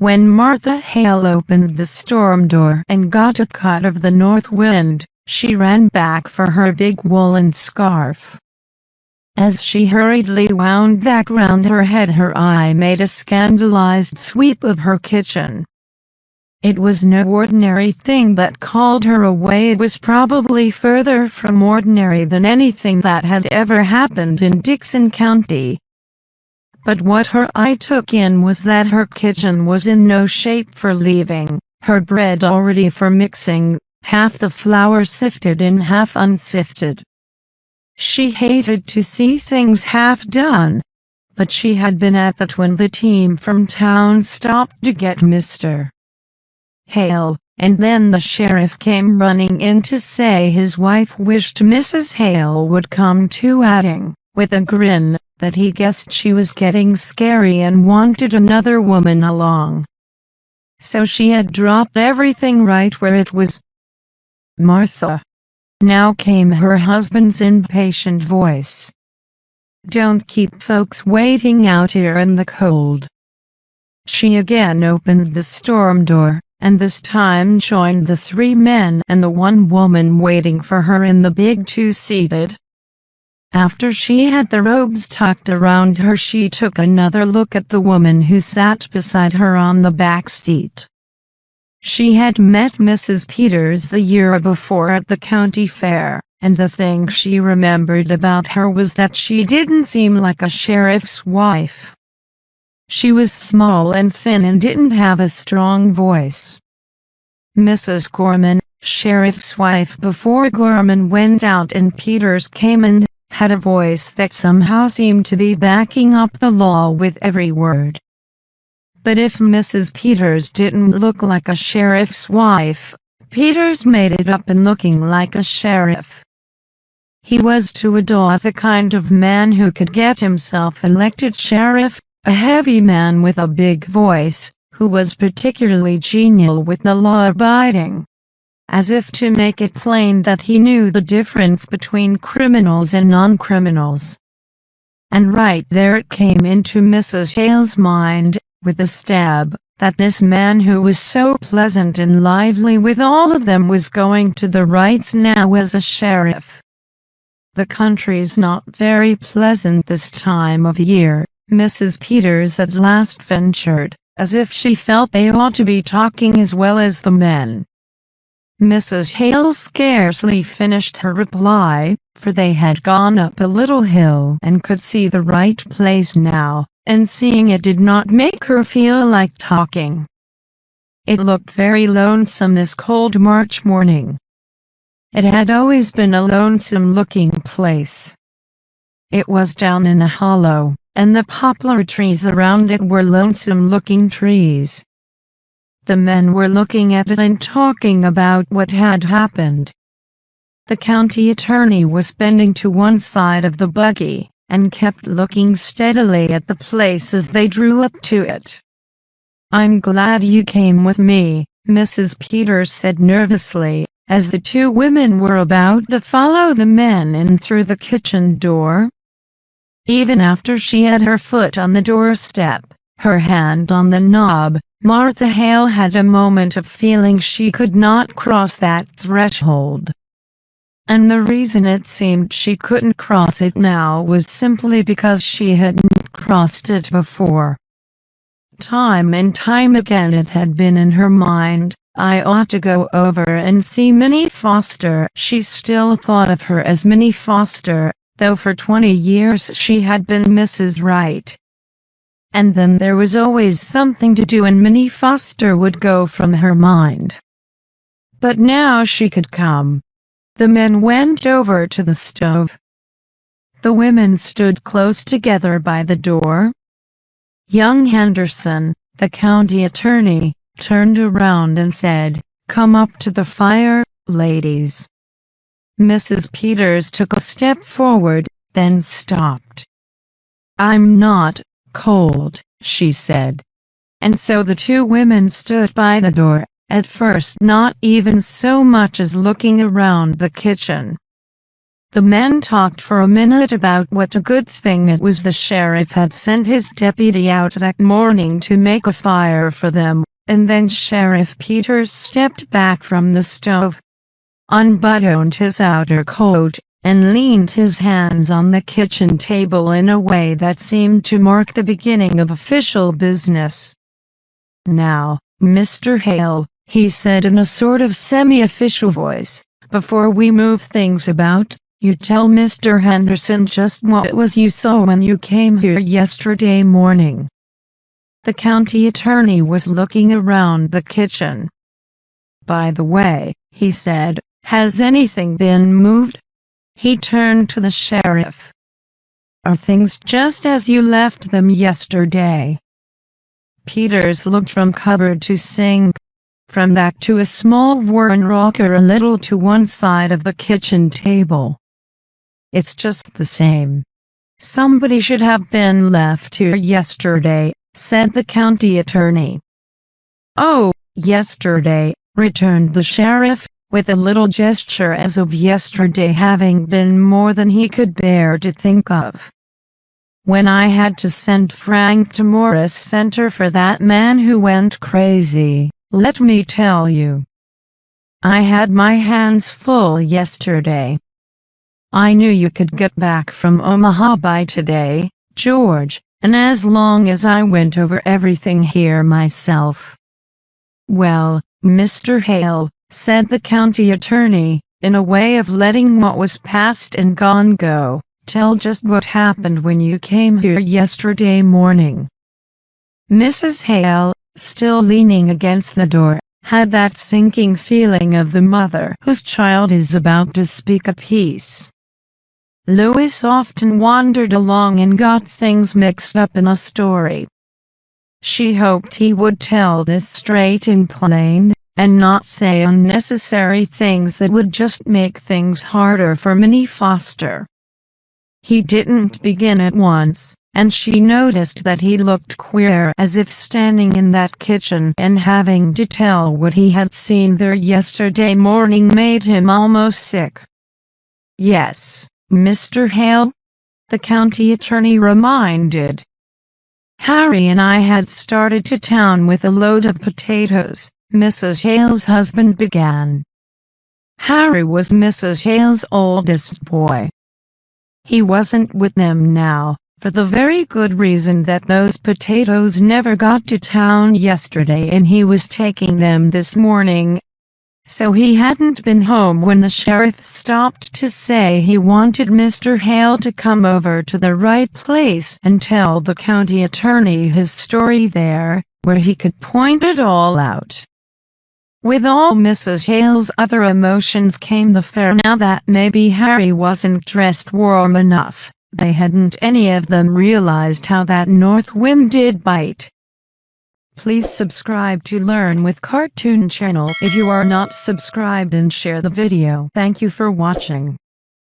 When Martha Hale opened the storm door and got a cut of the north wind, she ran back for her big woolen scarf. As she hurriedly wound that round her head, her eye made a scandalized sweep of her kitchen. It was no ordinary thing that called her away. It was probably further from ordinary than anything that had ever happened in Dixon County. But what her eye took in was that her kitchen was in no shape for leaving, her bread already for mixing, half the flour sifted in, half unsifted. She hated to see things half done, but she had been at that when the team from town stopped to get Mr. Hale, and then the sheriff came running in to say his wife wished Mrs. Hale would come too, adding, with a grin, that he guessed she was getting scary and wanted another woman along. So she had dropped everything right where it was. "Martha," now came her husband's impatient voice. "Don't keep folks waiting out here in the cold." She again opened the storm door, and this time joined the 3 men and the 1 woman waiting for her in the big 2-seated. After she had the robes tucked around her, she took another look at the woman who sat beside her on the back seat. She had met Mrs. Peters the year before at the county fair, and the thing she remembered about her was that she didn't seem like a sheriff's wife. She was small and thin and didn't have a strong voice. Mrs. Gorman, sheriff's wife before Gorman went out and Peters came in, had a voice that somehow seemed to be backing up the law with every word. But if Mrs. Peters didn't look like a sheriff's wife, Peters made it up in looking like a sheriff. He was to Adaw the kind of man who could get himself elected sheriff, a heavy man with a big voice, who was particularly genial with the law-abiding, as if to make it plain that he knew the difference between criminals and non-criminals. And right there it came into Mrs. Hale's mind, with a stab, that this man who was so pleasant and lively with all of them was going to the rights now as a sheriff. "The country's not very pleasant this time of year," Mrs. Peters at last ventured, as if she felt they ought to be talking as well as the men. Mrs. Hale scarcely finished her reply, for they had gone up a little hill and could see the right place now, and seeing it did not make her feel like talking. It looked very lonesome this cold March morning. It had always been a lonesome-looking place. It was down in a hollow, and the poplar trees around it were lonesome-looking trees. The men were looking at it and talking about what had happened. The county attorney was bending to one side of the buggy, and kept looking steadily at the place as they drew up to it. "I'm glad you came with me," Mrs. Peters said nervously, as the 2 women were about to follow the men in through the kitchen door. Even after she had her foot on the doorstep, her hand on the knob, Martha Hale had a moment of feeling she could not cross that threshold. And the reason it seemed she couldn't cross it now was simply because she hadn't crossed it before. Time and time again it had been in her mind, "I ought to go over and see Minnie Foster." She still thought of her as Minnie Foster, though for 20 years she had been Mrs. Wright. And then there was always something to do and Minnie Foster would go from her mind. But now she could come. The men went over to the stove. The women stood close together by the door. Young Henderson, the county attorney, turned around and said, "Come up to the fire, ladies." Mrs. Peters took a step forward, then stopped. "I'm not cold," she said. And so the 2 women stood by the door, at first not even so much as looking around the kitchen. The men talked for a minute about what a good thing it was the sheriff had sent his deputy out that morning to make a fire for them, and then Sheriff Peters stepped back from the stove, unbuttoned his outer coat, and leaned his hands on the kitchen table in a way that seemed to mark the beginning of official business. "Now, Mr. Hale," he said in a sort of semi-official voice, "before we move things about, you tell Mr. Henderson just what it was you saw when you came here yesterday morning." The county attorney was looking around the kitchen. "By the way," he said, "has anything been moved?" He turned to the sheriff. "Are things just as you left them yesterday?" Peters looked from cupboard to sink, from that to a small worn rocker a little to one side of the kitchen table. "It's just the same. Somebody should have been left here yesterday," said the county attorney. "Oh, yesterday," returned the sheriff, with a little gesture as of yesterday having been more than he could bear to think of. "When I had to send Frank to Morris Center for that man who went crazy, let me tell you. I had my hands full yesterday. I knew you could get back from Omaha by today, George, and as long as I went over everything here myself." "Well, Mr. Hale," said the county attorney, in a way of letting what was past and gone go, "tell just what happened when you came here yesterday morning." Mrs. Hale, still leaning against the door, had that sinking feeling of the mother whose child is about to speak a piece. Louis often wandered along and got things mixed up in a story. She hoped he would tell this straight and plain, and not say unnecessary things that would just make things harder for Minnie Foster. He didn't begin at once, and she noticed that he looked queer, as if standing in that kitchen and having to tell what he had seen there yesterday morning made him almost sick. "Yes, Mr. Hale?" the county attorney reminded. "Harry and I had started to town with a load of potatoes," Mrs. Hale's husband began. Harry was Mrs. Hale's oldest boy. He wasn't with them now, for the very good reason that those potatoes never got to town yesterday and he was taking them this morning. So he hadn't been home when the sheriff stopped to say he wanted Mr. Hale to come over to the right place and tell the county attorney his story there, where he could point it all out. With all Mrs. Hale's other emotions came the fear now that maybe Harry wasn't dressed warm enough. They hadn't any of them realized how that north wind did bite. Please subscribe to Learn with Cartoon channel if you are not subscribed and share the video. Thank you for watching.